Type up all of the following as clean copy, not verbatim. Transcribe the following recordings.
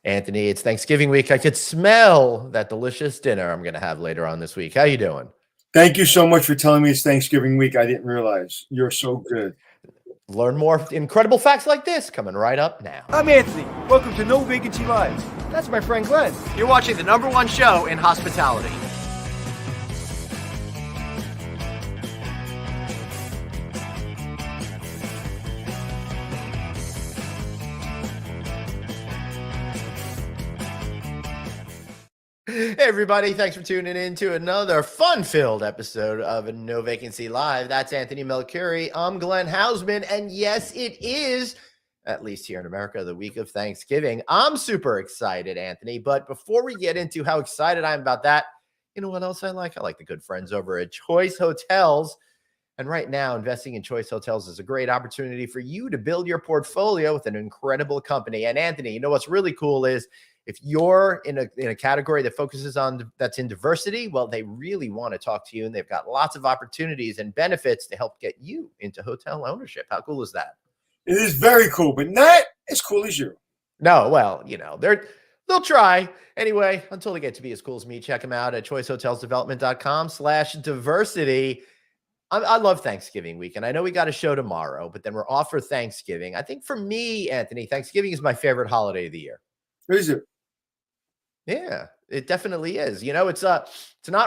Anthony, it's Thanksgiving week. I could smell that delicious dinner I'm going to have later on this week. How you doing? Thank you so much for telling me it's Thanksgiving week. I didn't realize. You're so good. Learn more incredible facts like this coming right up now. I'm Anthony. Welcome to No Vacancy Live. That's my friend Glenn. You're watching the #1 show in hospitality. Hey everybody, thanks for tuning in to another fun-filled episode of No Vacancy Live. That's Anthony Melcuri. I'm Glenn Hausman, and yes, it is, at least here in America, the week of Thanksgiving. I'm super excited, Anthony, but before we get into how excited I am about that, you know what else I like? I like the good friends over at Choice Hotels. And right now, investing in Choice Hotels is a great opportunity for you to build your portfolio with an incredible company. And Anthony, you know what's really cool is if you're in a category that focuses on that's in diversity, well, they really want to talk to you, and they've got lots of opportunities and benefits to help get you into hotel ownership. How cool is that? It is very cool, but not as cool as you. No, well, you know, they'll try. Anyway, until they get to be as cool as me, check them out at choicehotelsdevelopment.com/diversity. I love Thanksgiving week, and I know we got a show tomorrow, but then we're off for Thanksgiving. I think for me, Anthony, Thanksgiving is my favorite holiday of the year. Is it? Yeah, it definitely is. You know, it's not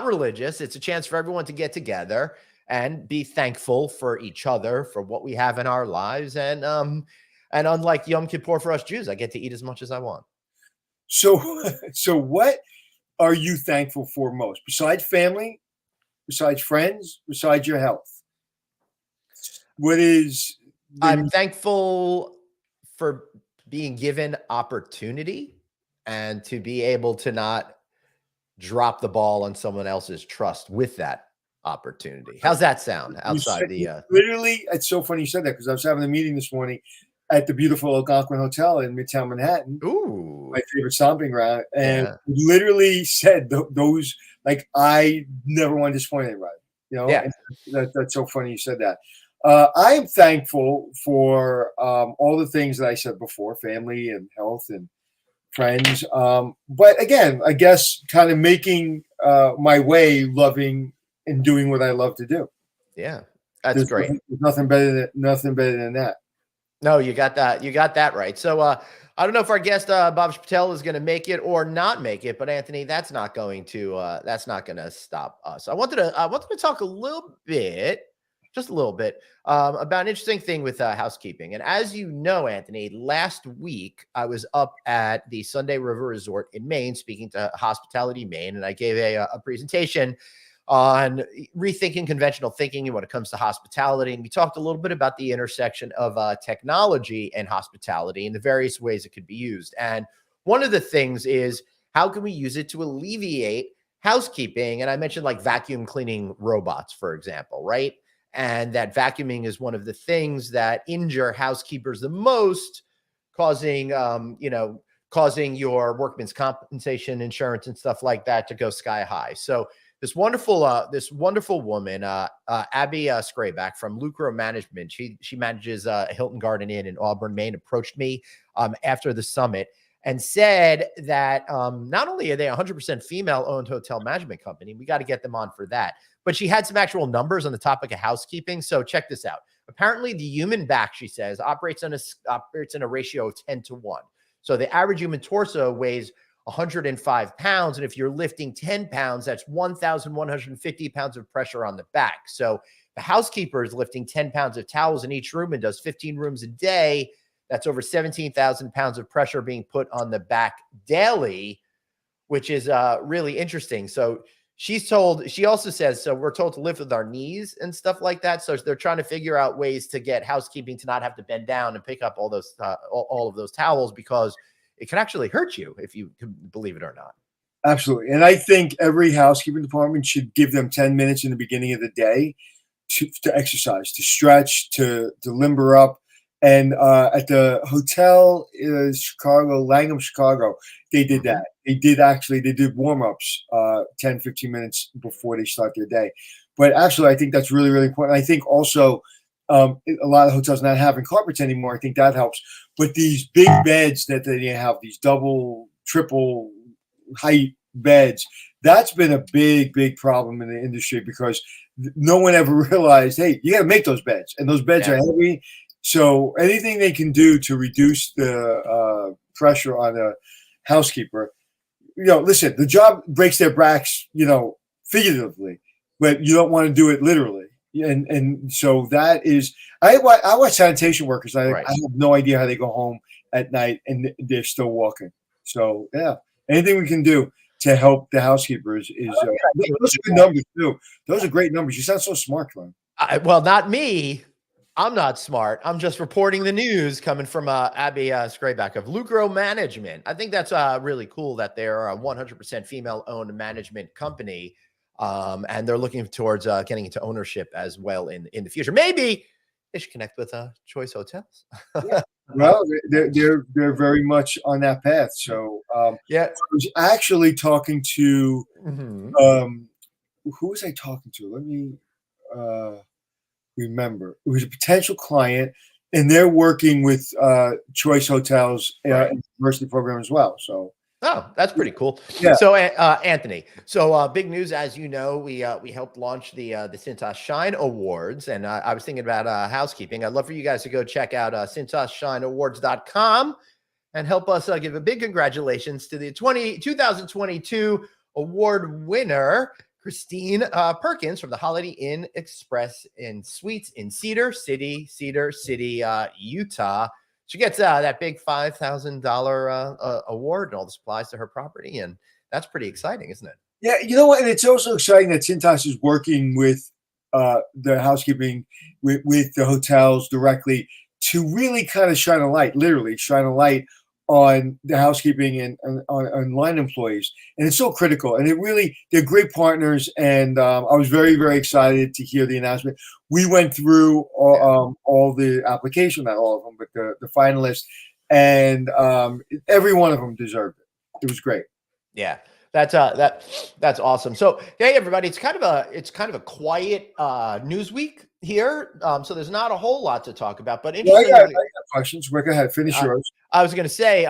religious. It's a chance for everyone to get together and be thankful for each other, for what we have in our lives. And unlike Yom Kippur for us Jews, I get to eat as much as I want. So what are you thankful for most? Besides family, besides friends, besides your health? What is... I'm thankful for being given opportunity and to be able to not drop the ball on someone else's trust with that opportunity. How's that sound outside literally, it's so funny you said that, because I was having a meeting this morning at the beautiful Algonquin Hotel in Midtown Manhattan. Ooh. My favorite stomping ground. And literally said those, like, I never want to disappoint anybody. You know? Yeah. That's so funny you said that. I am thankful for all the things that I said before, family and health and friends. But again, I guess kind of making my way, loving and doing what I love to do. Yeah, that's great. There's nothing better than that. No, you got that. You got that right. So I don't know if our guest Bhavesh Patel is going to make it or not make it, but Anthony, that's not going to stop us. I wanted to talk a little bit. Just a little bit about an interesting thing with housekeeping. And as you know, Anthony, last week I was up at the Sunday River Resort in Maine, speaking to Hospitality Maine, and I gave a presentation on rethinking conventional thinking when it comes to hospitality. And we talked a little bit about the intersection of technology and hospitality and the various ways it could be used. And one of the things is, how can we use it to alleviate housekeeping? And I mentioned like vacuum cleaning robots, for example, right? And that vacuuming is one of the things that injure housekeepers the most, causing your workman's compensation insurance and stuff like that to go sky high. So this wonderful woman, Abby Scrayback from Lucro Management, she manages Hilton Garden Inn in Auburn, Maine, approached me after the summit and said that not only are they 100% female-owned hotel management company, we got to get them on for that, but she had some actual numbers on the topic of housekeeping. So check this out. Apparently, the human back, she says, operates in a ratio of 10-1. So the average human torso weighs 105 pounds, and if you're lifting 10 pounds, that's 1,150 pounds of pressure on the back. So the housekeeper is lifting 10 pounds of towels in each room and does 15 rooms a day. That's over 17,000 pounds of pressure being put on the back daily, which is really interesting. So she also says, so we're told to lift with our knees and stuff like that. So they're trying to figure out ways to get housekeeping to not have to bend down and pick up all of those towels, because it can actually hurt you if you can believe it or not. Absolutely. And I think every housekeeping department should give them 10 minutes in the beginning of the day to exercise, to stretch, to limber up. And at the hotel in Chicago, Langham, Chicago, they did that. They did warm-ups 10, 15 minutes before they start their day. But actually, I think that's really, really important. I think also a lot of hotels not having carpets anymore, I think that helps. But these big beds that they have, these double triple height beds. That's been a big problem in the industry because no one ever realized, hey, you got to make those beds, and those beds are heavy. So anything they can do to reduce the pressure on a housekeeper, listen, the job breaks their backs, figuratively, but you don't want to do it literally. And so that is, I watch sanitation workers. I have no idea how they go home at night and they're still walking. So yeah, anything we can do to help the housekeepers is those are good numbers too. Those are great numbers. You sound so smart, Glenn. Well, not me. I'm not smart. I'm just reporting the news coming from Abby Scrayback of Lucro Management. I think that's really cool that they're a 100% female-owned management company, and they're looking towards getting into ownership as well in the future. Maybe they should connect with Choice Hotels. Yeah. Well, they're very much on that path. So I was actually talking to who was I talking to? Let me remember. It was a potential client, and they're working with Choice Hotels in the diversity program as well. So that's pretty cool. Yeah. So Anthony, big news, as you know, we helped launch the Cintas Shine Awards, and I was thinking about housekeeping. I'd love for you guys to go check out CintasShineAwards.com and help us give a big congratulations to the 2022 award winner, Christine Perkins from the Holiday Inn Express in Suites in Cedar City, Utah. She gets that big $5,000 award and all the supplies to her property, and that's pretty exciting, isn't it? Yeah, you know what? And it's also exciting that Cintas is working with the housekeeping, with the hotels directly to really kind of shine a light on the housekeeping and on line employees. And it's so critical. And they're great partners. And I was very, very excited to hear the announcement. We went through all the application, not all of them, but the finalists, and every one of them deserved it. It was great. Yeah. That's awesome. So, hey everybody, it's kind of a quiet news week here. So there's not a whole lot to talk about, but interestingly, I got questions. Rick, go ahead, finish yours. I was going to say,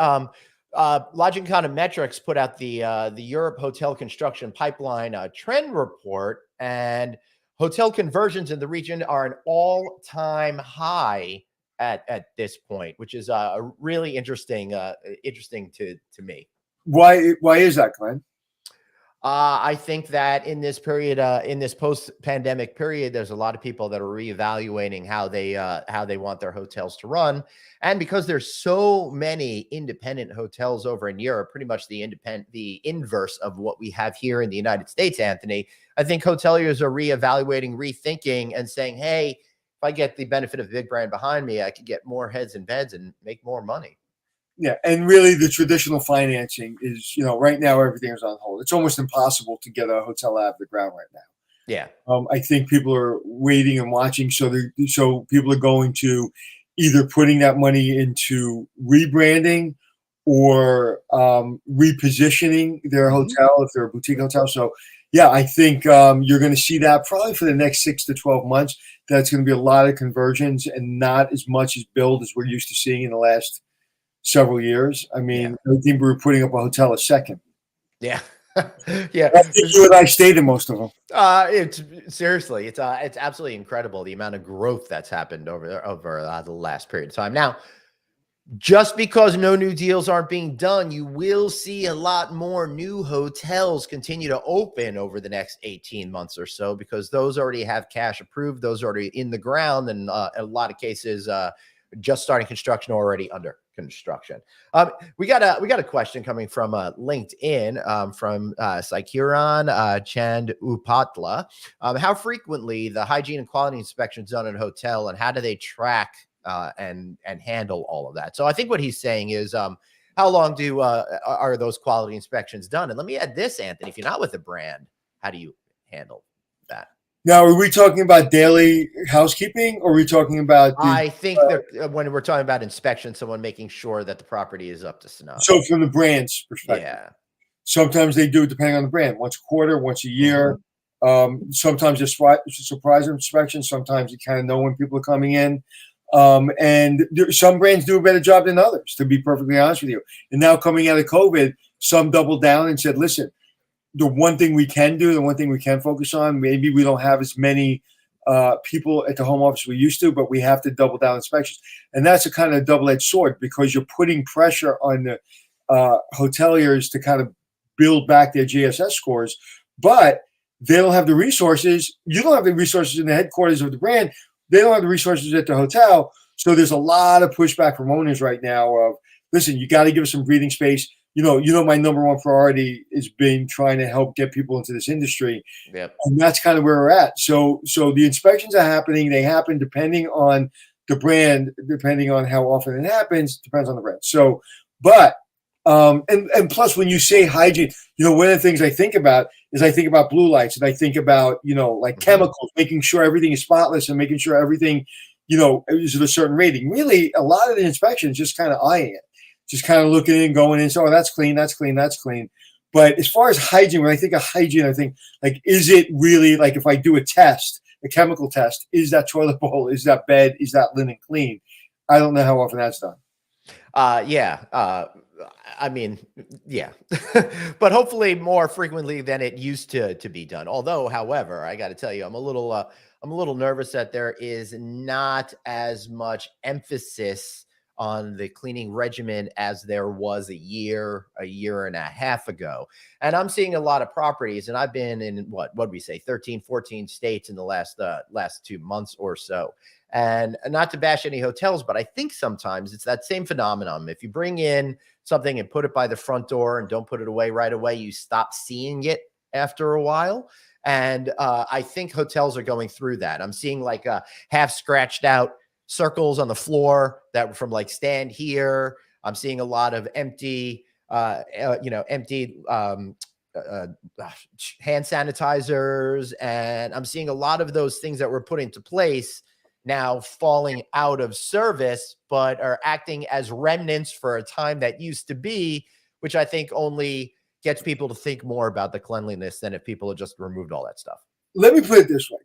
Lodging Econometrics put out the Europe hotel construction pipeline trend report, and hotel conversions in the region are an all-time high at this point, which is really interesting to me. Why is that, Glenn? I think that in this period, in this post-pandemic period, there's a lot of people that are reevaluating how they want their hotels to run, and because there's so many independent hotels over in Europe, pretty much the inverse of what we have here in the United States, Anthony. I think hoteliers are reevaluating, rethinking, and saying, "Hey, if I get the benefit of a big brand behind me, I could get more heads in beds and make more money." Yeah, and really the traditional financing is, right now everything is on hold. It's almost impossible to get a hotel out of the ground right now. Yeah. I think people are waiting and watching. So people are going to either putting that money into rebranding or repositioning their hotel if they're a boutique hotel. So yeah, I think you're going to see that probably for the next 6 to 12 months. That's going to be a lot of conversions and not as much as build as we're used to seeing in the last several years. I mean, I think we were putting up a hotel a second. Yeah. Yeah. I think you and I stayed in most of them. It's seriously, it's absolutely incredible the amount of growth that's happened over the last period of time. Now, just because no new deals aren't being done, you will see a lot more new hotels continue to open over the next 18 months or so, because those already have cash approved, those already in the ground, and in a lot of cases, just starting construction or already under construction. We got a question coming from LinkedIn from Saikiran Chandupatla. How frequently the hygiene and quality inspections done in a hotel, and how do they track and handle all of that? So I think what he's saying is, how long are those quality inspections done? And let me add this, Anthony, if you're not with a brand, how do you handle that? Now, are we talking about daily housekeeping, or are we talking about? I think that when we're talking about inspection, someone making sure that the property is up to snuff. So from the brand's perspective, yeah. Sometimes they do it depending on the brand. Once a quarter, once a year. Sometimes it's a surprise inspection. Sometimes you kind of know when people are coming in. And some brands do a better job than others, to be perfectly honest with you. And now coming out of COVID, some doubled down and said, listen, the one thing we can do, the one thing we can focus on, maybe we don't have as many people at the home office we used to, but we have to double down inspections. And that's a kind of double-edged sword, because you're putting pressure on the hoteliers to kind of build back their GSS scores, but they don't have the resources. You don't have the resources in the headquarters of the brand. They don't have the resources at the hotel. So there's a lot of pushback from owners right now of, listen, you got to give us some breathing space. You know, my number one priority has been trying to help get people into this industry. Yep. And that's kind of where we're at. So the inspections are happening. They happen depending on the brand, depending on how often it happens, depends on the brand. So, but, and plus when you say hygiene, one of the things I think about is I think about blue lights, and I think about, like chemicals, making sure everything is spotless and making sure everything, is at a certain rating. Really, a lot of the inspections just kind of eyeing it, just kind of looking in, going in. So, oh, that's clean, that's clean, that's clean. But as far as hygiene, when I think of hygiene, I think, like, is it really, like, if I do a test, a chemical test, is that toilet bowl, is that bed, is that linen clean? I don't know how often that's done. I mean, yeah, but hopefully more frequently than it used to be done. Although, however, I got to tell you, I'm a little nervous that there is not as much emphasis on the cleaning regimen as there was a year and a half ago. And I'm seeing a lot of properties, and I've been in what we say 13, 14 states in the last 2 months or so. And not to bash any hotels, but I think sometimes it's that same phenomenon. If you bring in something and put it by the front door and don't put it away right away, you stop seeing it after a while. And I think hotels are going through that. I'm seeing like half scratched out circles on the floor that were from like stand here. I'm seeing a lot of empty hand sanitizers. And I'm seeing a lot of those things that were put into place now falling out of service, but are acting as remnants for a time that used to be, which I think only gets people to think more about the cleanliness than if people had just removed all that stuff. Let me put it this way.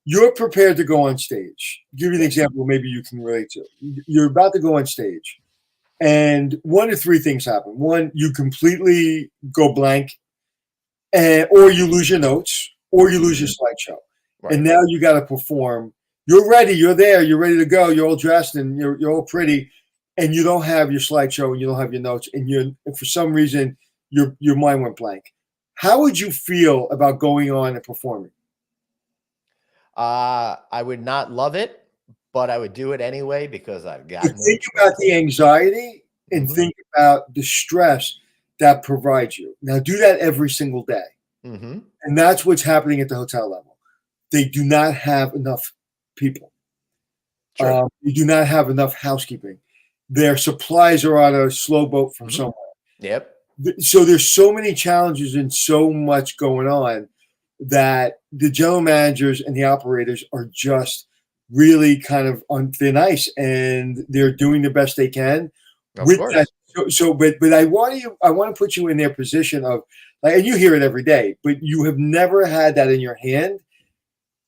You're prepared to go on stage. I'll give you an example maybe you can relate to. You're about to go on stage, and one of three things happen. One, you completely go blank, or you lose your notes, or you lose your slideshow. Right. And now you got to perform. You're ready. You're there. You're ready to go. You're all dressed and you're all pretty, and you don't have your slideshow and you don't have your notes, and for some reason your mind went blank. How would you feel about going on and performing? I would not love it, but I would do it anyway because I've got. Think about the anxiety and think about the stress that provides you. Now do that every single day, and that's what's happening at the hotel level. They do not have enough people. You do not have enough housekeeping. Their supplies are on a slow boat from somewhere. Yep. So there's so many challenges and so much going on that the general managers and the operators are just really kind of on thin ice, and they're doing the best they can. With that. But I want to put you in their position of, like, and you hear it every day, but you have never had that in your hand.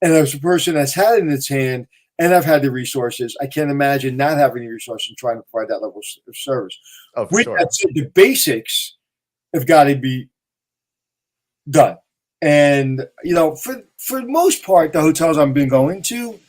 And as a person that's had it in its hand, and I've had the resources, I can't imagine not having the resources and trying to provide that level of service. With that said, the basics have got to be done. And, for the most part, the hotels I've been going to,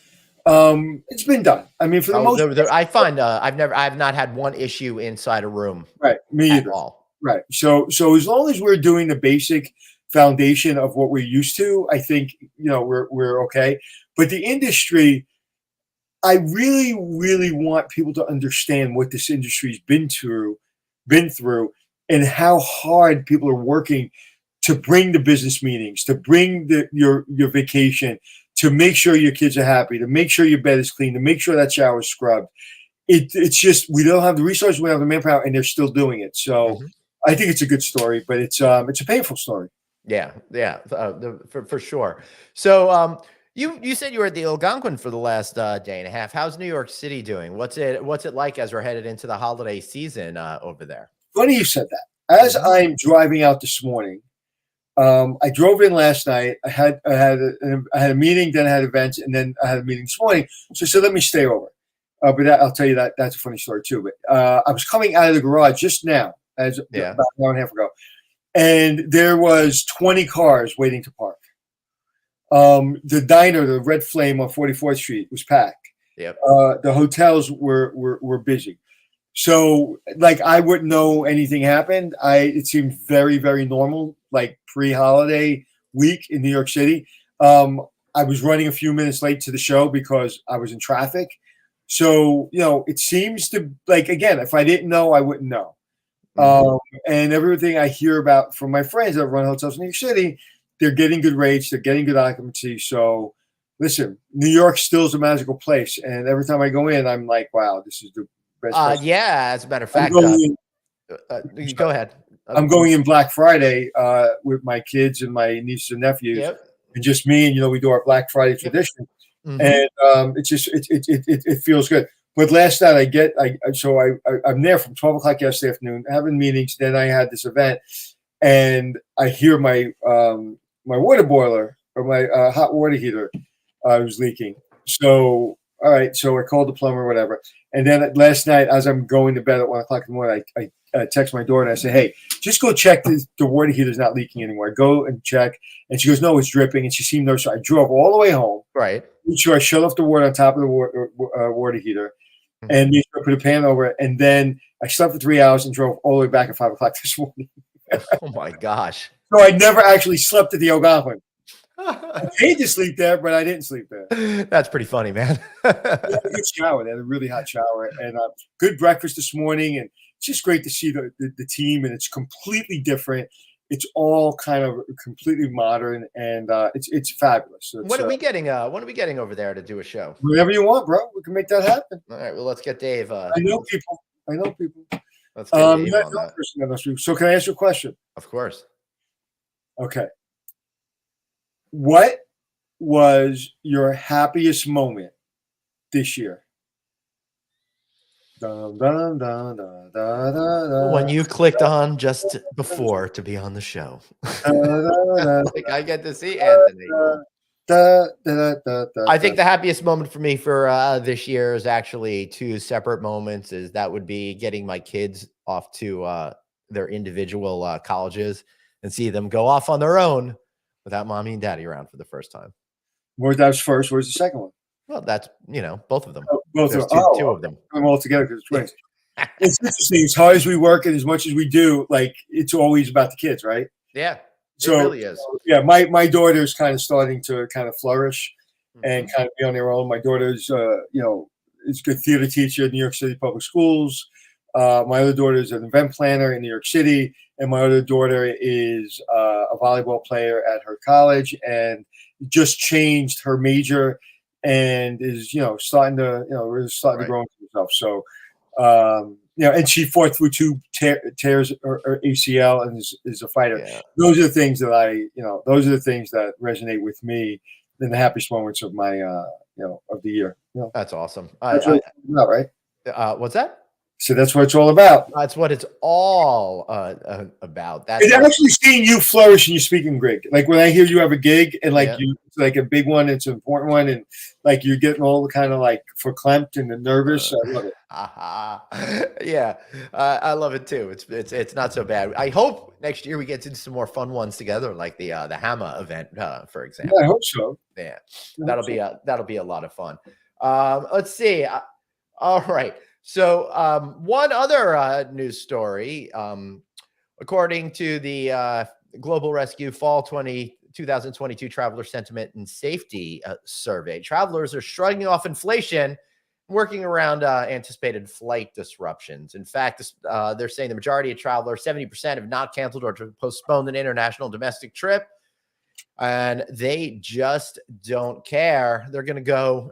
it's been done. I mean, for the most part. I find I've not had one issue inside a room. Right. Me either. All. Right. So as long as we're doing the basic foundation of what we're used to, I think, we're okay. But the industry, I really, really want people to understand what this industry's been through, and how hard people are working to bring the business meetings, to bring your vacation, to make sure your kids are happy, to make sure your bed is clean, to make sure that shower is scrubbed. It's just, we don't have the resources, we don't have the manpower, and they're still doing it. So I think it's a good story, but it's a painful story. Yeah, for sure. So you said you were at the Algonquin for the last day and a half. How's New York City doing? What's it like as we're headed into the holiday season over there? Funny you said that. As I'm driving out this morning, I drove in last night. I had a meeting, then I had events, and then I had a meeting this morning. So I said, let me stay over. But I'll tell you that's a funny story too. But I was coming out of the garage just now, about an hour and a half ago, and there was 20 cars waiting to park. The diner, the Red Flame on 44th Street, was packed. Yep. The hotels were busy. So, like, I wouldn't know anything happened. It seemed very, very normal, like pre-holiday week in New York City. I was running a few minutes late to the show because I was in traffic. So, it seems to, like, again, if I didn't know, I wouldn't know. And everything I hear about from my friends that run hotels in New York City, they're getting good rates, they're getting good occupancy. So, listen, New York still is a magical place. And every time I go in, I'm like, wow, this is the best place. Yeah, as a matter of fact, go ahead. I'm going in Black Friday with my kids and my nieces and nephews. Yep. And just me, and we do our Black Friday tradition, and it feels good. But last night I'm there from 12 o'clock yesterday afternoon having meetings. Then I had this event, and I hear my my water boiler or my hot water heater was leaking. So all right, so I called the plumber, or whatever. And then last night, as I'm going to bed at 1 o'clock in the morning, I text my daughter and I say, hey, just go check the water heater's not leaking anymore. I go and check. And she goes, no, it's dripping. And she seemed nervous. So I drove all the way home. Right. Made sure I shut off the water on top of the water heater and made sure I put a pan over it. And then I slept for 3 hours and drove all the way back at 5 o'clock this morning. Oh, my gosh. So I never actually slept at the Algonquin. I paid to sleep there, but I didn't sleep there. That's pretty funny, man. They had a good shower. They had a really hot shower and good breakfast this morning. And it's just great to see the team, and it's completely different. It's all kind of completely modern, and it's fabulous. So when are we getting over there to do a show? Whenever you want, bro. We can make that happen. All right. Well, let's get Dave. I know people. Let's get Dave on that. So can I ask you a question? Of course. Okay. What was your happiest moment this year? Dun, dun, dun, dun, dun, dun, dun. When you clicked on just before to be on the show. Like I get to see Anthony. I think the happiest moment for me for this year is actually two separate moments. That would be getting my kids off to their individual colleges and see them go off on their own without mommy and daddy around for the first time. That was first. Where's the second one? Well, that's, both of them. Both There's of them. two of them. I'm all together because it's twins. It's interesting. As hard as we work and as much as we do, like, it's always about the kids, right? Yeah, so, it really is. Yeah, my daughter's kind of starting to kind of flourish and kind of be on their own. My daughter's, is a good theater teacher at New York City Public Schools. My other daughter is an event planner in New York City, and my other daughter is a volleyball player at her college and just changed her major and is, starting to, really starting to grow into herself. So, and she fought through two tears or ACL and is a fighter. Yeah. Those are the things that those are the things that resonate with me in the happiest moments of my, of the year. That's awesome. That's what it's about, right? What's that? So that's what it's all about. That's what it's all about. That's it's actually seeing you flourish in your speaking gig. Like when I hear you have a gig and it's like a big one, it's an important one, and like you're getting all the kind of like verklempt and nervous. I love it. Yeah, I love it too. It's not so bad. I hope next year we get to do some more fun ones together, like the Hammer event, for example. Yeah, I hope so. Yeah, that'll be a lot of fun. Let's see. All right. So one other news story, according to the Global Rescue Fall 2022 Traveler Sentiment and Safety Survey, travelers are shrugging off inflation, working around anticipated flight disruptions. In fact, they're saying the majority of travelers, 70%, have not canceled or postponed an international domestic trip. And they just don't care. They're going to go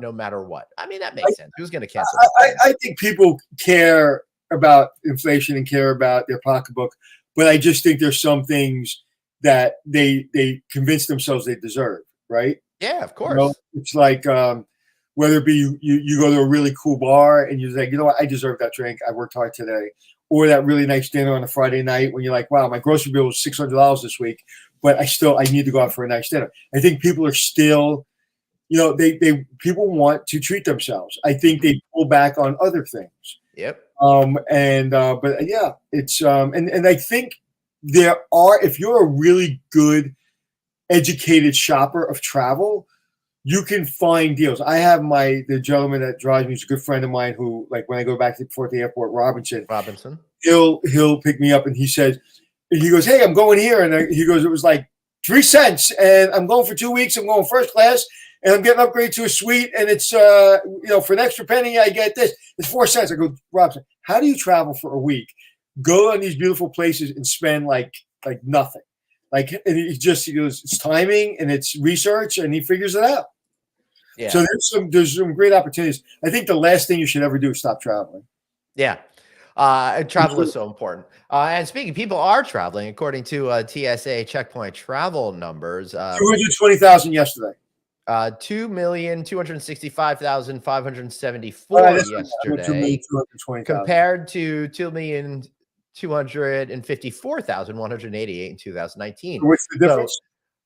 no matter what. I mean, that makes sense. Who's going to cancel? I think people care about inflation and care about their pocketbook, but I just think there's some things that they convince themselves they deserve, right? Yeah, of course. It's like whether it be you go to a really cool bar and you're like, you know what, I deserve that drink. I worked hard today. Or that really nice dinner on a Friday night when you're like, wow, my grocery bill was $600 this week, but I need to go out for a nice dinner. I think people are still they people want to treat themselves. I think they pull back on other things. Yep. But yeah, it's and I think there are, if you're a really good educated shopper of travel, you can find deals. I have the gentleman that drives me, who's a good friend of mine, who, like, when I go back to Fort the airport, Robinson, he'll pick me up, and he goes, hey, I'm going here, and he goes, it was like 3 cents, and I'm going for 2 weeks. I'm going first class, and I'm getting upgraded to a suite, and it's for an extra penny I get this. It's 4 cents. I go, Robinson, how do you travel for a week, go on these beautiful places, and spend like nothing? Like, and he goes, it's timing and it's research, and he figures it out. Yeah. So there's some great opportunities. I think the last thing you should ever do is stop traveling. Yeah. Travel is so important. And speaking, people are traveling according to TSA checkpoint travel numbers. 220,000 yesterday. 2,265,574 yesterday, compared to 2,254,188 in 2019. What's the difference?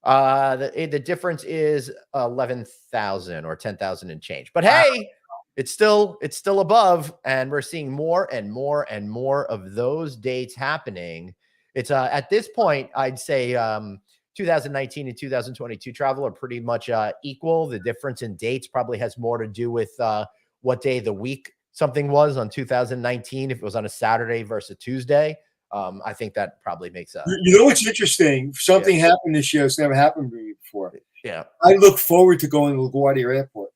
So, the difference is 11,000 or 10,000 and change. But hey, it's still above, and we're seeing more and more and more of those dates happening. It's at this point, I'd say 2019 and 2022 travel are pretty much equal. The difference in dates probably has more to do with what day of the week something was on 2019. If it was on a Saturday versus Tuesday, I think that probably makes sense. You know what's interesting? Something happened this year that's never happened to me before. Yeah, I look forward to going to LaGuardia Airport.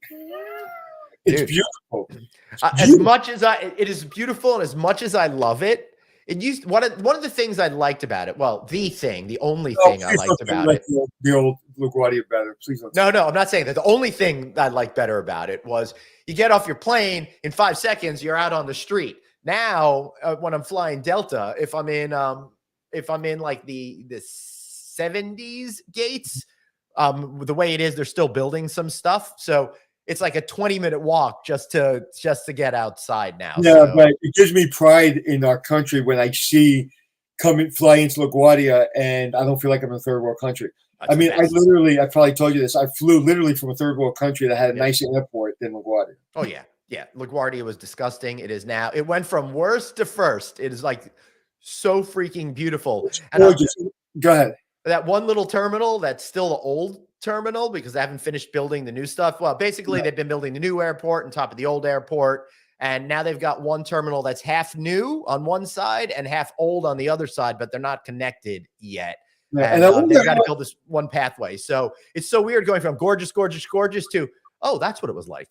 It's beautiful. As much as it is beautiful, and as much as I love it, one of the things I liked about it. Well, the only thing I liked about it. The old LaGuardia better. Please don't. No, I'm not saying that. The only thing that I liked better about it was you get off your plane in 5 seconds, you're out on the street. Now, when I'm flying Delta, if I'm in like the 70s gates, the way it is, they're still building some stuff, so it's like a 20-minute walk just to get outside now. Yeah, but it gives me pride in our country when I fly into LaGuardia, and I don't feel like I'm in a third world country. I mean, I probably told you this. I flew literally from a third world country that had a nicer airport than LaGuardia. Oh yeah. Yeah, LaGuardia was disgusting. It is now. It went from worst to first. It is like so freaking beautiful. It's gorgeous. Go ahead. That one little terminal that's still the old terminal because they haven't finished building the new stuff. Well, basically, they've been building the new airport on top of the old airport, and now they've got one terminal that's half new on one side and half old on the other side, but they're not connected yet. Yeah, and they've got to build this one pathway. So it's so weird going from gorgeous, gorgeous, gorgeous to, oh, that's what it was like.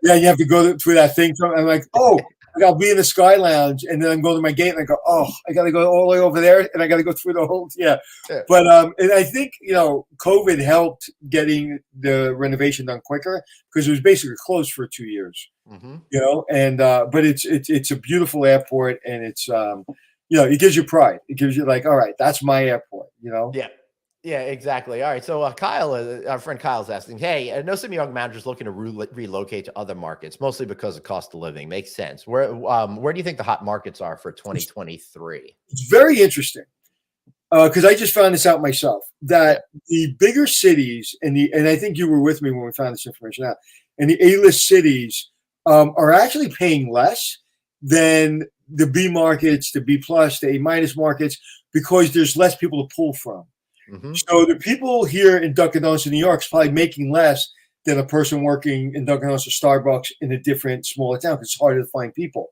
Yeah, you have to go through that thing. I'm like, oh, I'll be in the Sky Lounge, and then I'm going to my gate, and I go, oh, I got to go all the way over there, and I got to go through the whole, But and I think COVID helped getting the renovation done quicker because it was basically closed for 2 years. Mm-hmm. And but it's a beautiful airport, and it's it gives you pride. It gives you like, all right, that's my airport. Yeah, exactly. All right. So Kyle, our friend Kyle's asking, hey, I know some young managers looking to relocate to other markets, mostly because of cost of living. Makes sense. Where do you think the hot markets are for 2023? It's very interesting because I just found this out myself, that the bigger cities and I think you were with me when we found this information out, and the A-list cities are actually paying less than the B markets, the B plus, the A minus markets, because there's less people to pull from. Mm-hmm. So the people here in Dunkin' Donuts in New York is probably making less than a person working in Dunkin' Donuts or Starbucks in a different smaller town because it's harder to find people.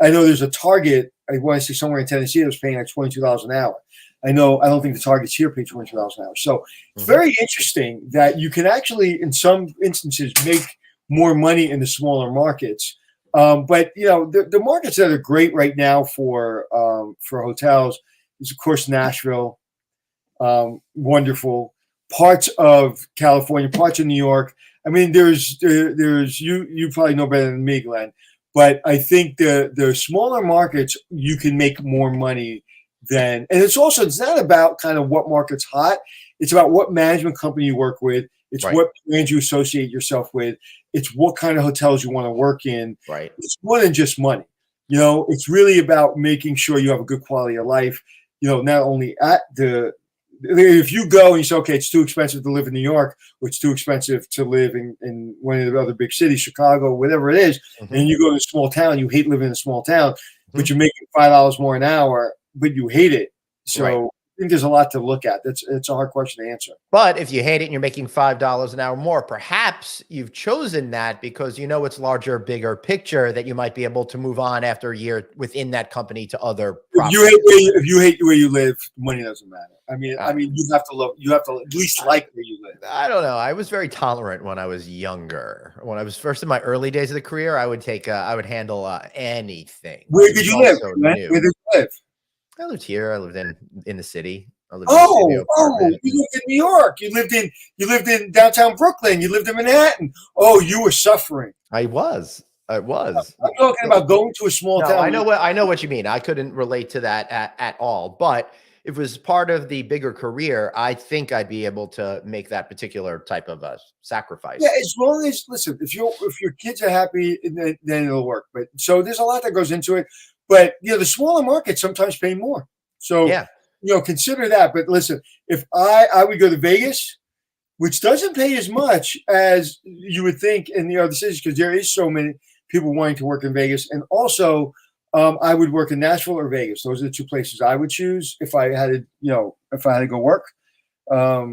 I know there's a Target, I want to say somewhere in Tennessee, that was paying like $22 an hour. I don't think the Targets here pay $22 an hour. So it's very interesting that you can actually, in some instances, make more money in the smaller markets. But the markets that are great right now for hotels is, of course, Nashville. Wonderful parts of California, parts of New York. I mean, there's you probably know better than me, Glenn, but I think the smaller markets you can make more money than, and it's not about kind of what market's hot. It's about what management company you work with. It's what brands you associate yourself with. It's what kind of hotels you want to work in. Right. It's more than just money. It's really about making sure you have a good quality of life. Not only at the if you go and you say, okay, it's too expensive to live in New York, or it's too expensive to live in one of the other big cities, Chicago, whatever it is, and you go to a small town, you hate living in a small town, but you're making $5 more an hour, but you hate it. So Right. I think there's a lot to look at. It's a hard question to answer. But if you hate it and you're making $5 an hour more, perhaps you've chosen that because you know it's larger, bigger picture that you might be able to move on after a year within that company to other If you hate where you live, money doesn't matter. I mean, you have to at least like where you live. I don't know. I was very tolerant when I was younger. When I was first in my early days of the career, I would handle anything. Where did you live? Also Where new. did you live? I lived here. I lived in the city. I lived in a studio apartment. You lived in New York. You lived in downtown Brooklyn. You lived in Manhattan. Oh, you were suffering. I was. I'm talking about going to a small No, town. I know what you mean. I couldn't relate to that at all. But if it was part of the bigger career, I think I'd be able to make that particular type of a sacrifice. Yeah, as long as listen, if your kids are happy, then it'll work. But so there's a lot that goes into it. But the smaller markets sometimes pay more. So Yeah. consider that. But listen, if I would go to Vegas, which doesn't pay as much as you would think in the other cities, because there is so many people wanting to work in Vegas, and also I would work in Nashville or Vegas. Those are the two places I would choose if I had to go work. But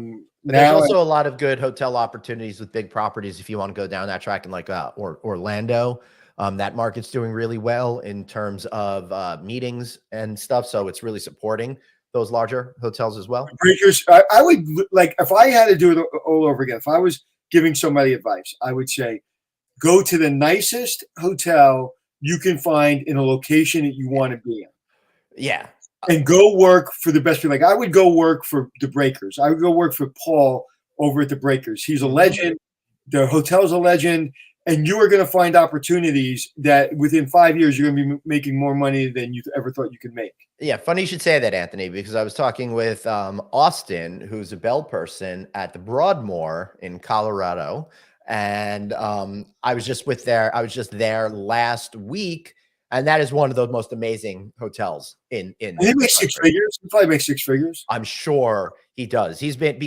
there's also a lot of good hotel opportunities with big properties if you want to go down that track in like or Orlando. That market's doing really well in terms of meetings and stuff. So it's really supporting those larger hotels as well. Breakers, I would like if I had to do it all over again. If I was giving somebody advice, I would say go to the nicest hotel you can find in a location that you want to be in. Yeah. And go work for the best people. Like I would go work for the Breakers. I would go work for Paul over at the Breakers. He's a legend. The hotel's a legend. And you are going to find opportunities that within 5 years, you're going to be making more money than you ever thought you could make. Yeah. Funny you should say that, Anthony, because I was talking with Austin, who's a bell person at the Broadmoor in Colorado. And I was just there last week. And that is one of those most amazing hotels in. And he makes 6 figures. He probably makes 6 figures. I'm sure he does. He's been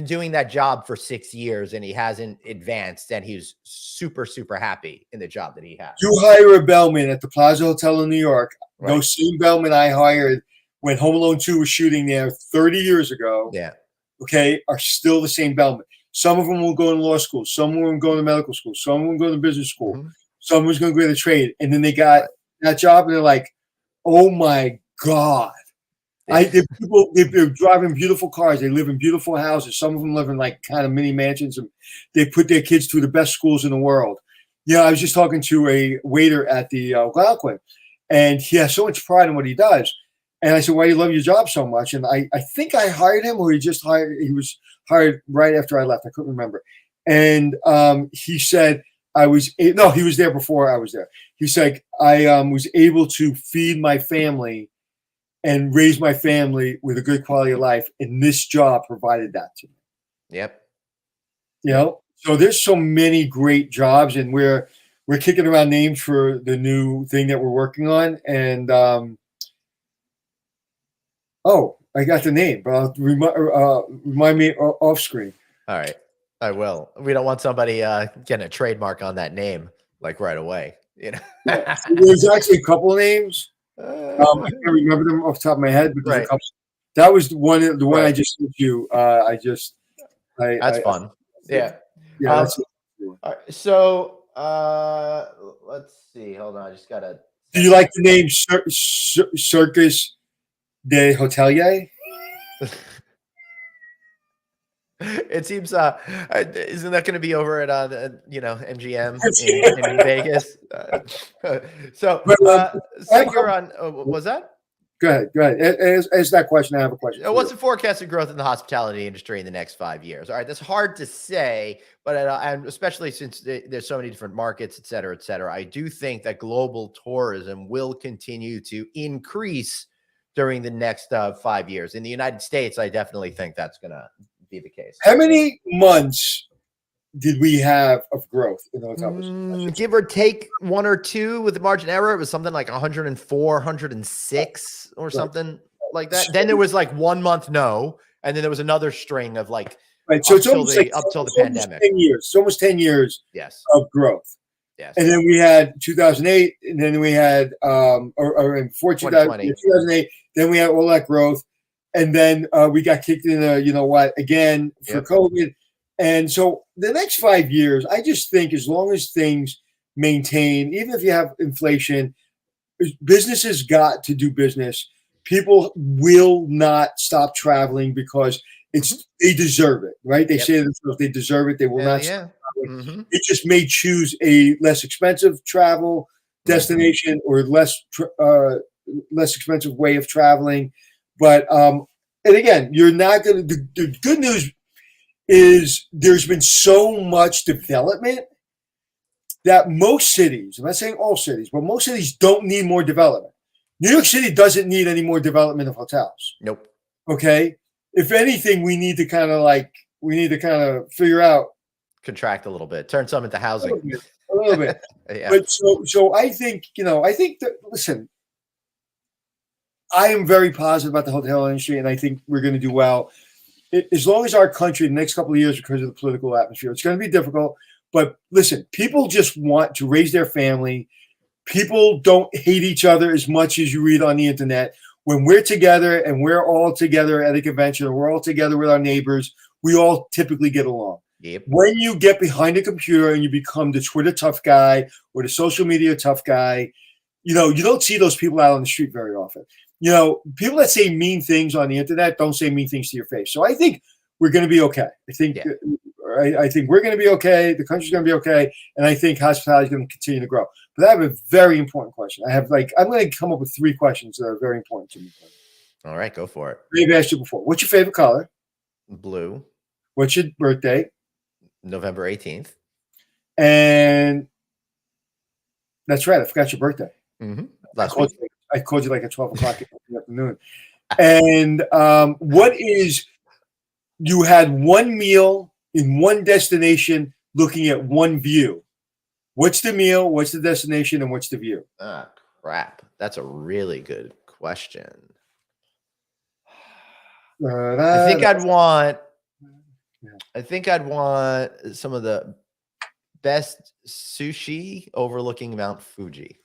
doing that job for 6 years and he hasn't advanced, and he's super, super happy in the job that he has. You hire a bellman at the Plaza Hotel in New York. Right. Those same bellmen I hired when Home Alone 2 was shooting there 30 years ago. Yeah. Okay, are still the same bellman. Some of them will go to law school. Some will go to medical school. Some will go to business school. Mm-hmm. Some was going to go to trade. And then they got that job and they're like, oh my God. They're driving beautiful cars. They live in beautiful houses. Some of them live in like kind of mini mansions, and they put their kids through the best schools in the world. Yeah, I was just talking to a waiter at the Algonquin, and he has so much pride in what he does. And I said, why do you love your job so much? And I think I hired him, or he was hired right after I left. I couldn't remember. And he said, he was there before I was there. He said, I was able to feed my family and raise my family with a good quality of life. And this job provided that to me. Yep. So there's so many great jobs, and we're kicking around names for the new thing that we're working on. And, I got the name, but remind me off screen. All right. I will. We don't want somebody getting a trademark on that name like right away. There's actually a couple of names. I can't remember them off the top of my head, but there's a couple. That was the one I just sent you. That's fun. Yeah. That's all right, so let's see. Hold on. I just gotta. Do you like the name Circus de Hotelier? It seems isn't that going to be over at MGM in Vegas? So you're on. Was that? Go ahead. As that question, I have a question. What's the forecasted growth in the hospitality industry in the next 5 years? All right, that's hard to say, but and especially since there's so many different markets, et cetera, et cetera. I do think that global tourism will continue to increase during the next 5 years. In the United States, I definitely think that's going to be the case. How many months did we have of growth in the hotel business? Give or take 1 or 2 with the margin error. It was something like 104, 106 or something. like that. Then there was like 1 month no, and then there was another string of like Right. So up it's till almost the like up till the it's almost pandemic. 10 years. It's almost 10 years Yes. of growth. Yes. And then we had 2008, and then we had or before 2008, then we had all that growth, and then we got kicked into again for COVID, and so the next 5 years, I just think as long as things maintain, even if you have inflation, businesses got to do business. People will not stop traveling because they deserve it, right? They say to themselves they deserve it. They will not. Yeah. It just may choose a less expensive travel destination or less expensive way of traveling. But and again, you're not going to. The good news is there's been so much development that most cities, I'm not saying all cities, but most cities don't need more development. New York City doesn't need any more development of hotels. Nope. Okay. If anything, we need to kind of figure out. Contract a little bit, turn some into housing. A little bit. Yeah. But so I think, that, listen, I am very positive about the hotel industry, and I think we're going to do well. As long as our country, in the next couple of years, because of the political atmosphere, it's going to be difficult. But listen, people just want to raise their family. People don't hate each other as much as you read on the internet. When we're together and we're all together at a convention, or we're all together with our neighbors, we all typically get along. Yep. When you get behind a computer and you become the Twitter tough guy or the social media tough guy, you don't see those people out on the street very often. People that say mean things on the internet don't say mean things to your face. So I think we're going to be okay. I think we're going to be okay. The country's going to be okay. And I think hospitality is going to continue to grow. But I have a very important question. I'm going to come up with 3 questions that are very important to me. All right, go for it. I've asked you before. What's your favorite color? Blue. What's your birthday? November 18th. And that's right. I forgot your birthday. Mm-hmm. I called you like at 12 o'clock in the afternoon. And what is, you had one meal in one destination looking at one view. What's the meal? What's the destination? And what's the view? Ah, crap. That's a really good question. I think I'd want some of the best sushi overlooking Mount Fuji.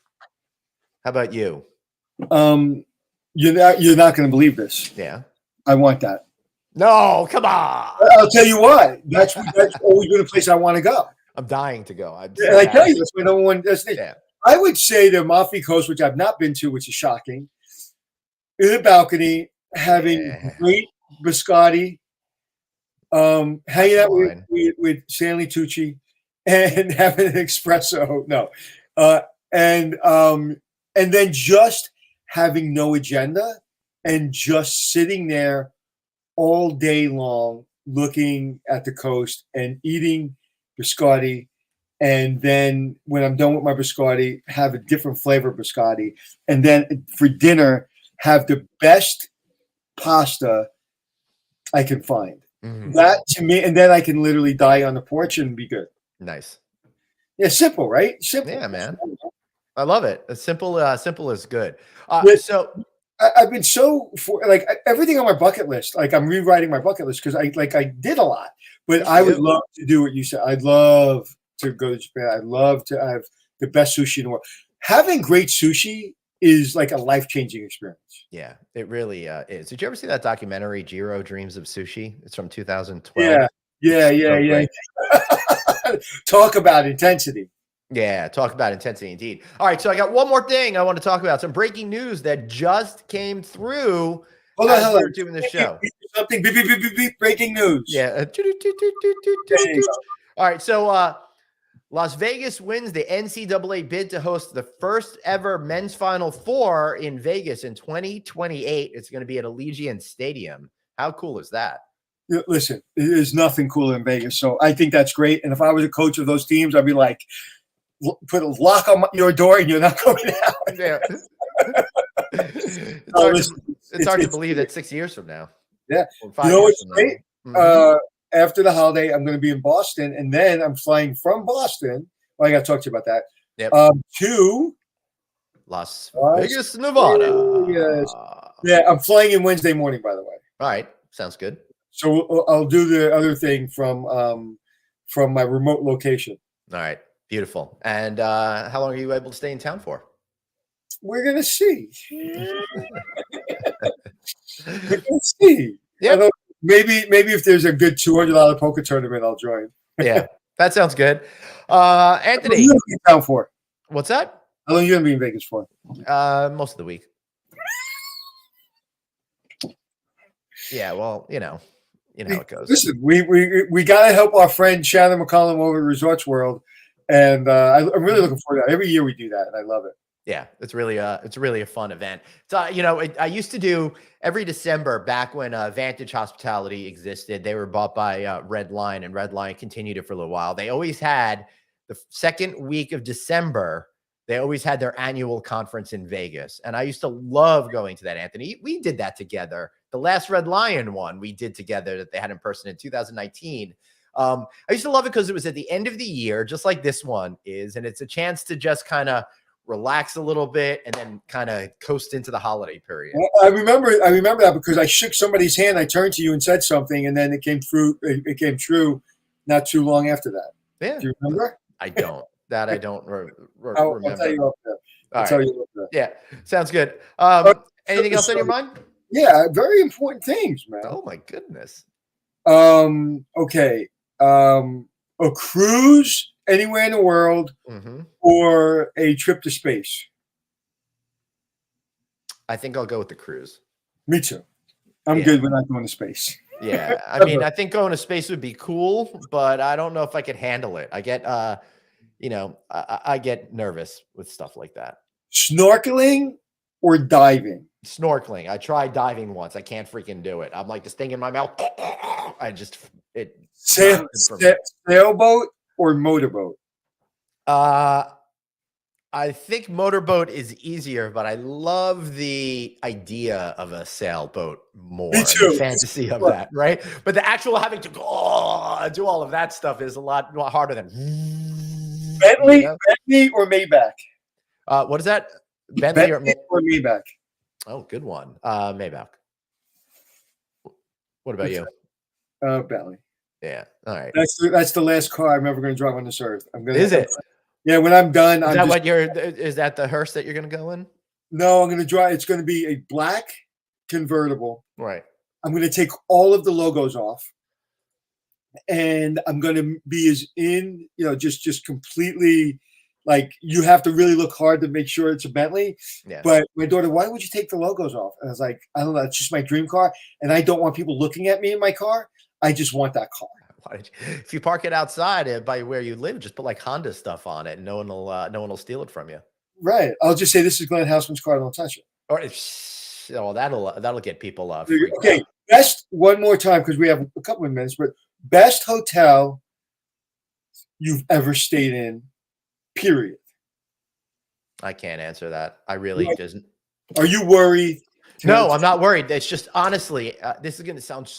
How about you? You're not going to believe this. Yeah. I want that. No, come on. I'll tell you why. That's always been a place I want to go. I'm dying to go. And I tell you, that's my number one destination. Yeah. I would say the Amalfi Coast, which I've not been to, which is shocking, in a balcony, having great biscotti, hanging out with Stanley Tucci, and having an espresso. No, and then just having no agenda and just sitting there all day long, looking at the coast and eating biscotti. And then when I'm done with my biscotti, have a different flavor biscotti. And then for dinner, have the best pasta I can find. Mm-hmm. That to me, and then I can literally die on the porch and be good. Nice. Yeah, simple, right? Simple. Yeah, man. I love it. Simple is good. So I've been everything on my bucket list. Like I'm rewriting my bucket list because I did a lot, but I would love to do what you said. I'd love to go to Japan. I'd love to have the best sushi in the world. Having great sushi is like a life-changing experience. Yeah, it really is. Did you ever see that documentary, Jiro Dreams of Sushi? It's from 2012. Yeah. Talk about intensity. Yeah, talk about intensity indeed. All right, so I got one more thing I want to talk about. Some breaking news that just came through as we're doing this show. Something beep, breaking news. Yeah. All right, so Las Vegas wins the NCAA bid to host the first ever men's Final Four in Vegas in 2028. It's going to be at Allegiant Stadium. How cool is that? Listen, there's nothing cooler in Vegas. So I think that's great. And if I was a coach of those teams, I'd be like, put a lock on your door and you're not coming out. Yeah. It's hard to believe that 6 years from now. Yeah. You know what's great? Mm-hmm. After the holiday, I'm going to be in Boston, and then I'm flying from Boston. Well, I got to talk to you about that. Yep. To Las Vegas, Nevada. Yes. Yeah, I'm flying in Wednesday morning, by the way. All right, sounds good. So I'll do the other thing from my remote location. All right, beautiful. And how long are you able to stay in town for? We're gonna see. We're gonna see. Yeah. I don't- Maybe if there's a good $200 poker tournament, I'll join. Yeah, that sounds good. How long Anthony, you gonna be in town for? what's that? How long are you gonna be in Vegas for? Most of the week. Yeah, well, you know how it goes. Listen, we gotta help our friend Shannon McCollum over at Resorts World, and I'm really looking forward to that. Every year we do that, and I love it. Yeah, it's really a fun event. So I used to do every December back when Vantage Hospitality existed. They were bought by Red Lion, and Red Lion continued it for a little while. They always had the second week of December. They always had their annual conference in Vegas, and I used to love going to that. Anthony, we did that together. The last Red Lion one we did together that they had in person in 2019. I used to love it because it was at the end of the year, just like this one is, and it's a chance to just kind of relax a little bit and then kind of coast into the holiday period. I remember that because I shook somebody's hand. I turned to you and said something, and then it came through. It came true not too long after that. Yeah, Do you remember? I don't. That I don't remember. I'll tell you up there. All Tell right. you up there. Yeah, sounds good. Anything else on your mind? Yeah, very important things, man. Oh my goodness. Okay. A cruise anywhere in the world Mm-hmm. or a trip to space. I think I'll go with the cruise. Me too. I'm Yeah. good with not going to space. Yeah, I mean, I think going to space would be cool, but I don't know if I could handle it. I get, I get nervous with stuff like that. Snorkeling or diving? Snorkeling. I tried diving once. I can't freaking do it. I'm like this thing in my mouth. Sailboat or motorboat? I think motorboat is easier, but I love the idea of a sailboat more. Me too. The fantasy of that, right? But the actual having to do all of that stuff is a lot harder than Bentley, you know? Bentley or Maybach? What is that? Bentley or Maybach? Oh, good one. Maybach. What about you? Bentley. Yeah. All right. That's the last car I'm ever going to drive on this earth. Is it? Yeah. When I'm done, Is that the hearse that you're going to go in? No, I'm going to drive. It's going to be a black convertible. Right. I'm going to take all of the logos off, and I'm going to be just completely like you have to really look hard to make sure it's a Bentley. Yeah. But my daughter, why would you take the logos off? And I was like, I don't know. It's just my dream car, and I don't want people looking at me in my car. I just want that car. If you park it outside by where you live, just put like Honda stuff on it, and no one will steal it from you. Right. I'll just say this is Glenn Houseman's car. Don't touch it. Or that'll get people Okay. Best one more time because we have a couple of minutes. But best hotel you've ever stayed in. Period. I can't answer that. I really doesn't. Are you worried? No, I'm not worried. It's just honestly, this is going to sound.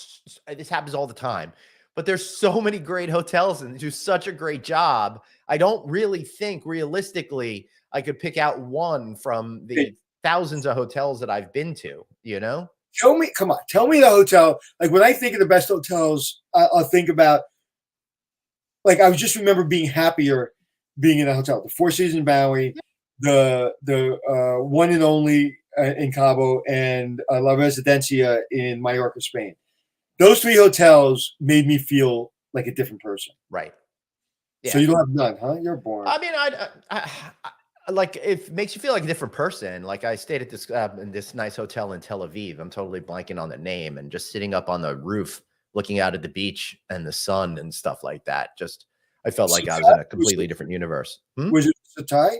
This happens all the time, but there's so many great hotels and they do such a great job. I don't really think realistically I could pick out one from the thousands of hotels that I've been to. You know, Tell me the hotel. Like when I think of the best hotels, I'll think about. Like I just remember being happier being in a hotel. The Four Seasons Bowie, the one and only in Cabo, and La Residencia in Mallorca, Spain. Those three hotels made me feel like a different person. right? Yeah. So you don't have none, huh? You're boring. I mean, I like it makes you feel like a different person. Like I stayed at this in this nice hotel in Tel Aviv. I'm totally blanking on the name, and just sitting up on the roof, looking out at the beach and the sun and stuff like that. Just I felt like I was in a completely different universe. Was it Satai?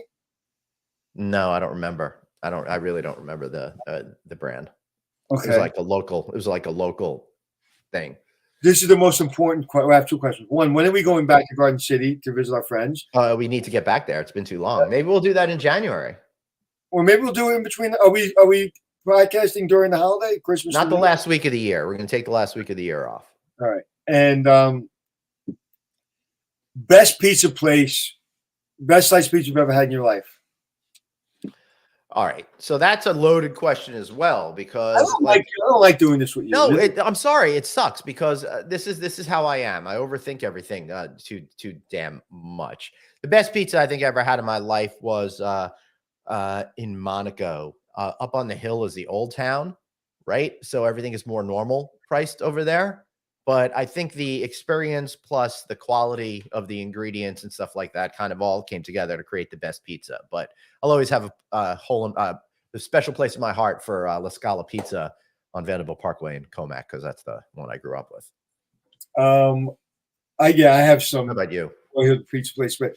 No, I don't remember. I really don't remember the brand. Okay. It was like a local thing. This is the most important. I have two questions. One, when are we going back to Garden City to visit our friends? We need to get back there. It's been too long. Maybe we'll do that in January. Or maybe we'll do it in between. Are we broadcasting during the holiday, Christmas? Not the last week of the year. We're going to take the last week of the year off. All right. And best pizza place, best sliced pizza you've ever had in your life. All right. So that's a loaded question as well, I because don't like doing this with you. no, I'm sorry. It sucks because this is how I am. I overthink everything too damn much. The best pizza I think I ever had in my life was in Monaco. Up on the hill is the Old Town, right? So everything is more normal priced over there. But I think the experience plus the quality of the ingredients and stuff like that kind of all came together to create the best pizza. But I'll always have a special place in my heart for La Scala Pizza on Vanderbilt Parkway in Comac, because that's the one I grew up with. I have some. How about you? Pizza place, but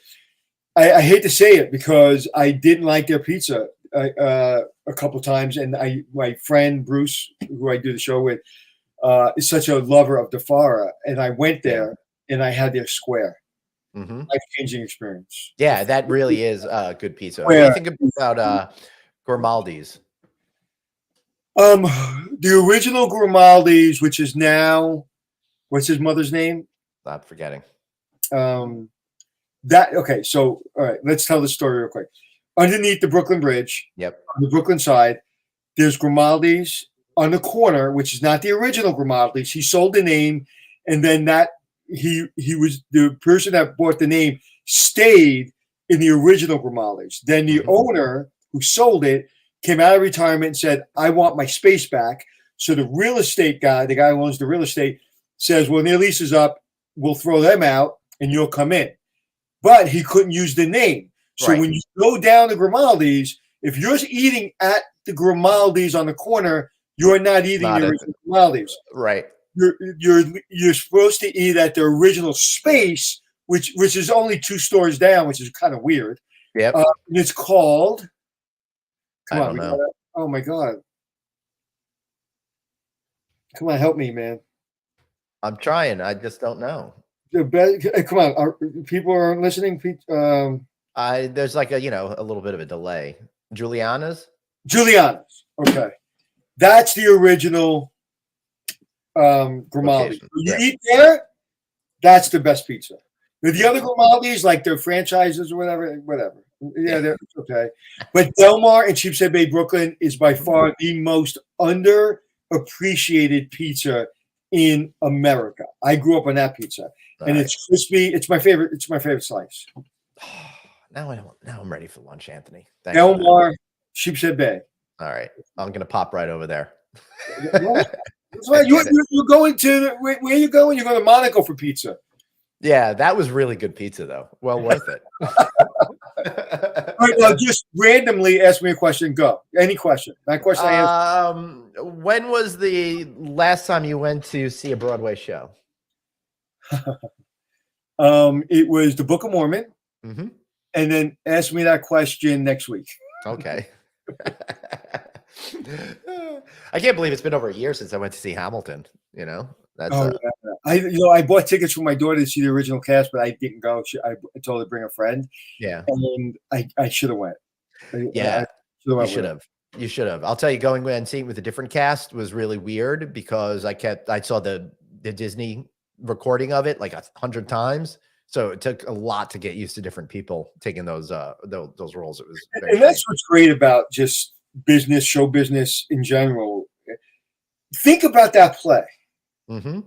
I hate to say it because I didn't like their pizza a couple times, and my friend Bruce, who I do the show with, is such a lover of DeFara, and I went there and I had their square. Life-changing experience. Yeah, that really is good pizza. What do you think about Grimaldi's? The original Grimaldi's, which is now, what's his mother's name? I'm forgetting. Okay, so all right, let's tell the story real quick. Underneath the Brooklyn Bridge, Yep, on the Brooklyn side, there's Grimaldi's on the corner, which is not the original Grimaldi's. He sold the name, and then he was the person that bought the name stayed in the original Grimaldi's. Then the owner who sold it came out of retirement and said, "I want my space back." So the real estate guy, the guy who owns the real estate, says, "Well, their lease is up. We'll throw them out, and you'll come in." But he couldn't use the name. So when you go down to Grimaldi's, if you're eating at the Grimaldi's on the corner, you're not eating the original Grimaldi's. Right. You're supposed to eat at the original space, which is only 2 stores down, which is kind of weird. Yep. And it's called. I don't know. Oh my God! Come on, help me, man. I'm trying. I just don't know. Come on, people are listening. There's like a little bit of a delay. Juliana's. Okay, that's the original Grimaldi. You eat there, that's the best pizza. The other Grimaldi's, like their franchises or whatever. Yeah, they're okay. But Del Mar and Sheepshead Bay, Brooklyn is by far the most underappreciated pizza in America. I grew up on that pizza, and it's crispy. It's my favorite. It's my favorite slice. Now I'm ready for lunch, Anthony. Thanks Del Mar, Sheepshead Bay. All right, I'm gonna pop right over there. That's right. You're going to where are you going? You're going to Monaco for pizza. Yeah, that was really good pizza, though. Well worth it. All right, now just randomly ask me a question. Go. Any question. That question I asked. When was the last time you went to see a Broadway show? It was the Book of Mormon. Mm-hmm. And then ask me that question next week. Okay. I can't believe it's been over a year since I went to see Hamilton. That's I bought tickets for my daughter to see the original cast, but I didn't go. I told her to bring a friend. Yeah, and I should have went. Yeah, you should have. You should have. I'll tell you, going and seeing with a different cast was really weird because I saw the Disney recording of it like 100 times. So it took a lot to get used to different people taking those roles. It was and that's what's great about just business, show business in general. Think about that play. Mm-hmm.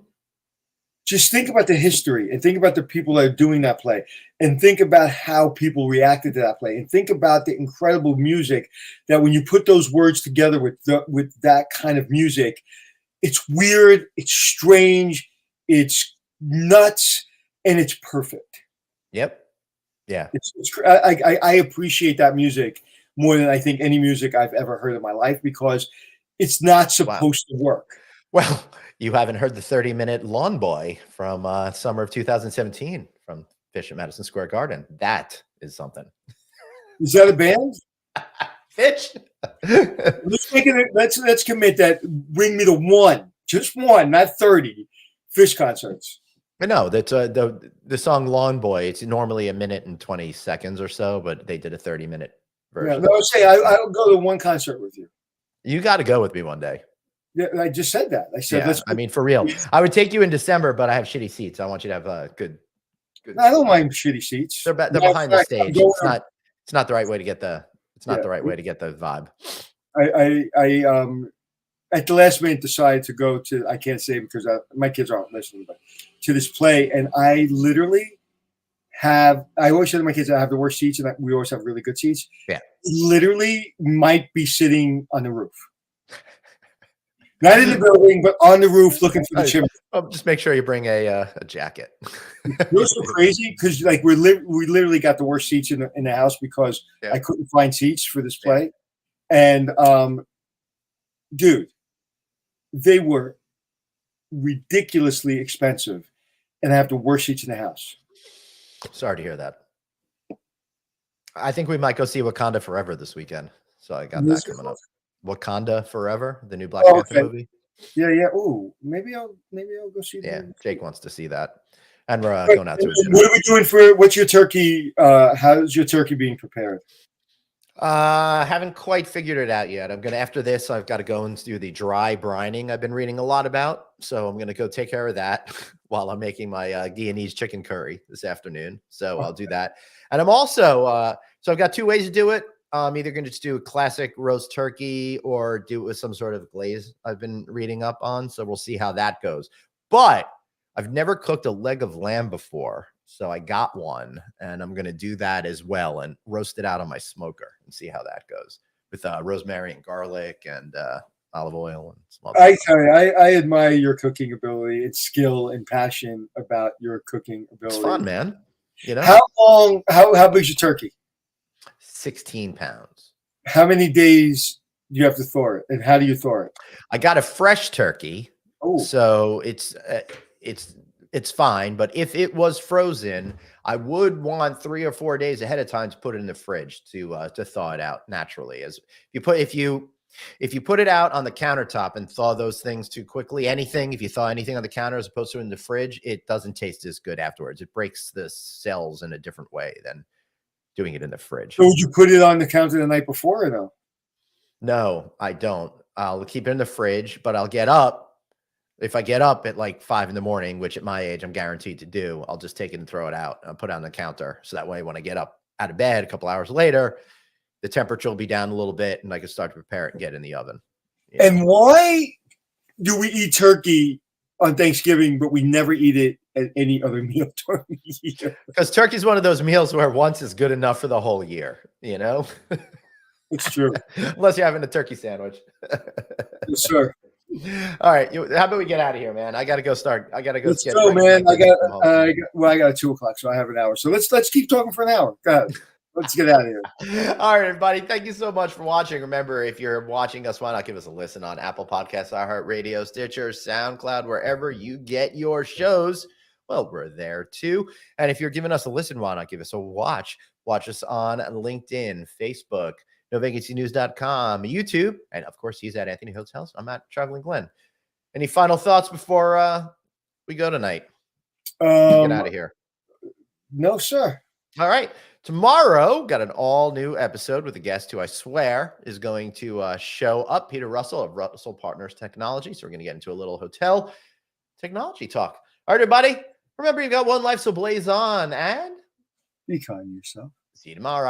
Just think about the history and think about the people that are doing that play and think about how people reacted to that play and think about the incredible music that when you put those words together with that kind of music, it's weird, it's strange, it's nuts, and it's perfect. Yep. Yeah. I appreciate that music more than I think any music I've ever heard in my life because it's not supposed to work. Well, you haven't heard the 30-minute Lawn Boy from summer of 2017 from Fish at Madison Square Garden. That is something. Is that a band? Fish. Let's commit that. Bring me to one, just one, not 30 Fish concerts. But no, that's the song Lawn Boy. It's normally 1 minute and 20 seconds or so, but they did a 30-minute version. Yeah, no, I'll go to one concert with you. You got to go with me one day. Yeah, I just said that. I said, I mean, for real. I would take you in December, but I have shitty seats. I want you to have good. I don't mind shitty seats. They're behind the stage. It's not the right way to get the It's not Yeah. the right way to get the vibe. I at the last minute decided to go to, I can't say because my kids aren't listening, but to this play, and I literally I always say to my kids, I have the worst seats, and we always have really good seats. Yeah. Literally might be sitting on the roof. Not in the building, but on the roof looking for the chimney. Just make sure you bring a jacket. It was so crazy because like we literally got the worst seats in the house because I couldn't find seats for this play, and dude, they were ridiculously expensive, and I have the worst seats in the house. Sorry to hear that. I think we might go see Wakanda Forever this weekend. So I got that coming up. Wakanda Forever, the new Black Panther movie. Yeah, yeah. Oh, maybe I'll go see that. Yeah, Jake wants to see that. And we're going out to a dinner. What are we doing what's your turkey? How's your turkey being prepared? Haven't quite figured it out yet. After this, I've got to go and do the dry brining I've been reading a lot about. So I'm going to go take care of that while I'm making my Guyanese chicken curry this afternoon. So I'll do that. And I'm also, so I've got two ways to do it. I'm either going to just do a classic roast turkey or do it with some sort of glaze I've been reading up on. So we'll see how that goes. But I've never cooked a leg of lamb before. So I got one, and I'm going to do that as well and roast it out on my smoker and see how that goes with rosemary and garlic and olive oil. And some other I stuff. tell you, I admire your cooking ability and skill and passion about your cooking ability. It's fun, man. You know, How big's your turkey? 16 pounds. How many days do you have to thaw it, and how do you thaw it? I got a fresh turkey, so it's fine. But if it was frozen, I would want 3 or 4 days ahead of time to put it in the fridge to thaw it out naturally. As if you put it out on the countertop and thaw those things too quickly, if you thaw anything on the counter as opposed to in the fridge, it doesn't taste as good afterwards. It breaks the cells in a different way than doing it in the fridge. So would you put it on the counter the night before or no? No, I don't. I'll keep it in the fridge, but I'll get up. If I get up at like 5 a.m, which at my age I'm guaranteed to do, I'll just take it and throw it out and put it on the counter. So that way, when I get up out of bed a couple hours later, the temperature will be down a little bit and I can start to prepare it and get it in the oven. And why do we eat turkey on Thanksgiving, but we never eat it at any other meal during the year? Because turkey is one of those meals where once is good enough for the whole year, you know? It's true. Unless you're having a turkey sandwich. Yes, sir. All right. How about we get out of here, man? I got to go start. I got to go. Let's go, man. I got at 2:00, so I have an hour. So let's keep talking for an hour. Go ahead. Let's get out of here. All right, everybody. Thank you so much for watching. Remember, if you're watching us, why not give us a listen on Apple Podcasts, iHeartRadio, Stitcher, SoundCloud, wherever you get your shows. Well, we're there too. And if you're giving us a listen, why not give us a watch? Watch us on LinkedIn, Facebook, NoVacancyNews.com, YouTube, and of course, he's at Anthony Hotels. I'm at Traveling Glenn. Any final thoughts before we go tonight? Get out of here. No, sir. All right. Tomorrow, got an all-new episode with a guest who I swear is going to show up, Peter Russell of Russell Partners Technology. So we're going to get into a little hotel technology talk. All right, everybody. Remember, you've got one life, so blaze on and Be kind to yourself. see you tomorrow.